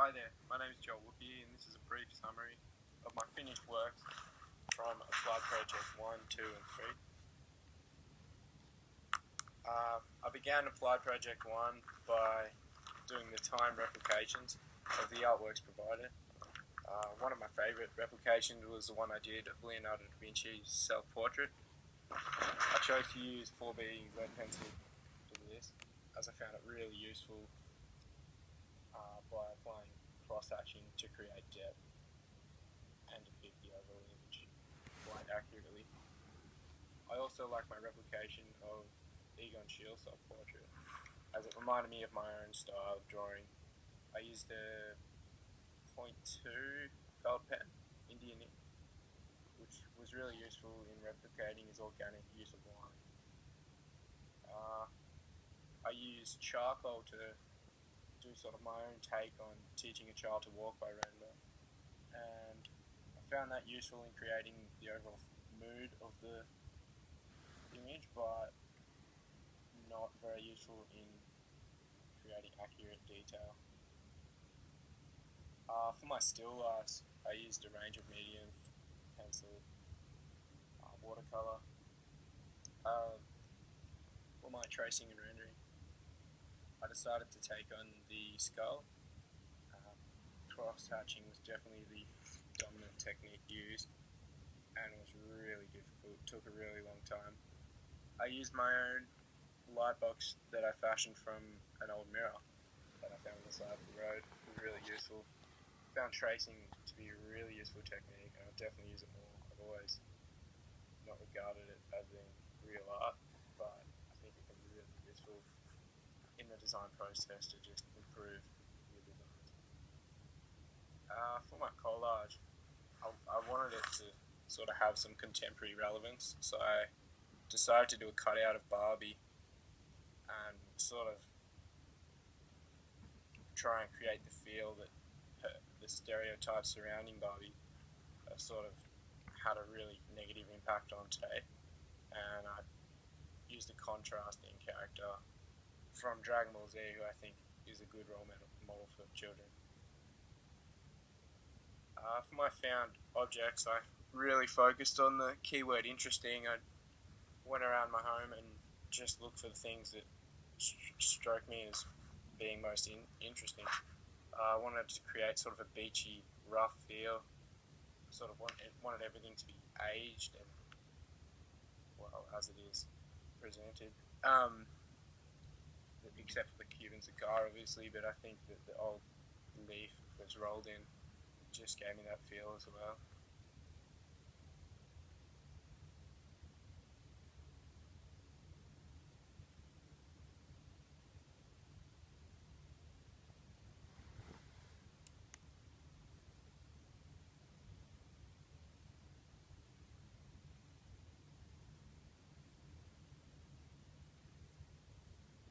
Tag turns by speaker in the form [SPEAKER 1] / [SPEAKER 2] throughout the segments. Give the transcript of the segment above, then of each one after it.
[SPEAKER 1] Hi there, my name is Joel Wookie and this is a brief summary of my finished works from Applied Project 1, 2 and 3. I began Applied Project 1 by doing the time replications of the artworks provided. One of my favourite replications was the one I did of Leonardo da Vinci's self-portrait. I chose to use 4B red pencil for this as I found it really useful by applying cross-hatching to create depth and depict the overall image quite accurately. I also like my replication of Egon Schiele's self-portrait as it reminded me of my own style of drawing. I used a p1-3 felt pen, Indian ink, which was really useful in replicating his organic use of line. I used charcoal to do sort of my own take on teaching a child to walk by render, and I found that useful in creating the overall mood of the image, but not very useful in creating accurate detail. For my still lifes, I used a range of medium, pencil, watercolour. For my tracing and rendering, I decided to take on the skull. Cross-hatching was definitely the dominant technique used and was really difficult, took a really long time. I used my own light box that I fashioned from an old mirror that I found on the side of the road. It was really useful. Found tracing to be a really useful technique and I'll definitely use it more. I've always not regarded it as being real art, but I think it can be really useful in the design process to just improve your designs. For my collage, I wanted it to sort of have some contemporary relevance, so I decided to do a cutout of Barbie and sort of try and create the feel that the stereotypes surrounding Barbie have sort of had a really negative impact on today, and I used a contrasting character from Dragon Ball Z, who I think is a good role model for children. For my found objects, I really focused on the keyword interesting. I went around my home and just looked for the things that struck me as being most interesting. I wanted to create sort of a beachy, rough feel. Sort of wanted everything to be aged and, well, as it is presented. Except for the Cuban cigar, obviously, but I think that the old leaf that's rolled in just gave me that feel as well.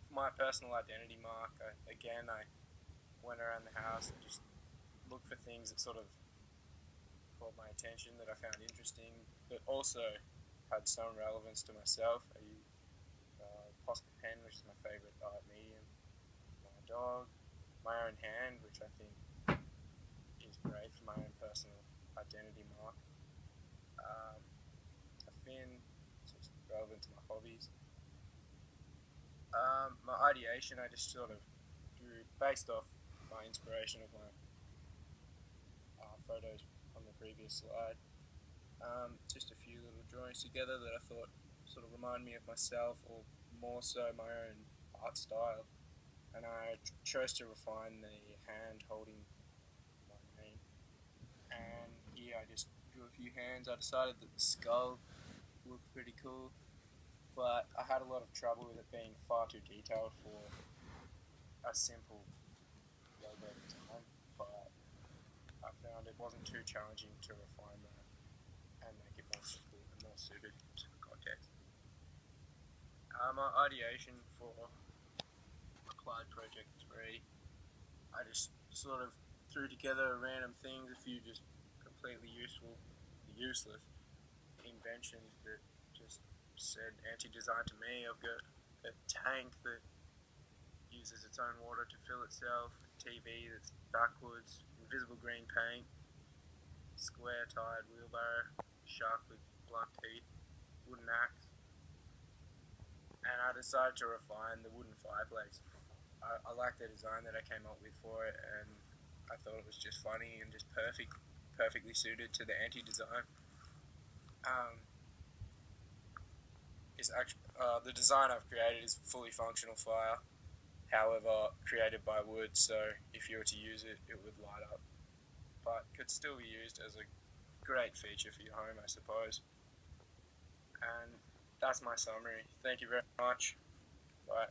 [SPEAKER 1] For my personal identity mark, I went around the house and just looked for things that sort of caught my attention, that I found interesting, but also had some relevance to myself. I used Posca pen, which is my favourite art medium, my dog, my own hand, which I think is great for my own personal identity mark, a fin, just relevant to my hobbies. My ideation, I just sort of drew based off my inspiration of my photos on the previous slide. Just a few little drawings together that I thought sort of remind me of myself, or more so my own art style. And I chose to refine the hand holding my name. And here I just drew a few hands. I decided that the skull looked pretty cool, but I had a lot of trouble with it being far too detailed for a simple logo design, but I found it wasn't too challenging to refine that and make it more simple and more suited to the context. My ideation for Applied Project 3, I just sort of threw together random things, a few just completely useless inventions that just said anti-design to me. I've got a tank that uses its own water to fill itself, a TV that's backwards, invisible green paint, square tired wheelbarrow, shark with blunt teeth, wooden axe, and I decided to refine the wooden fireplace. I liked the design that I came up with for it, and I thought it was just funny and just perfectly suited to the anti-design. The design I've created is fully functional fire, however created by wood, so if you were to use it, it would light up, but could still be used as a great feature for your home, I suppose. And that's my summary. Thank you very much. Bye.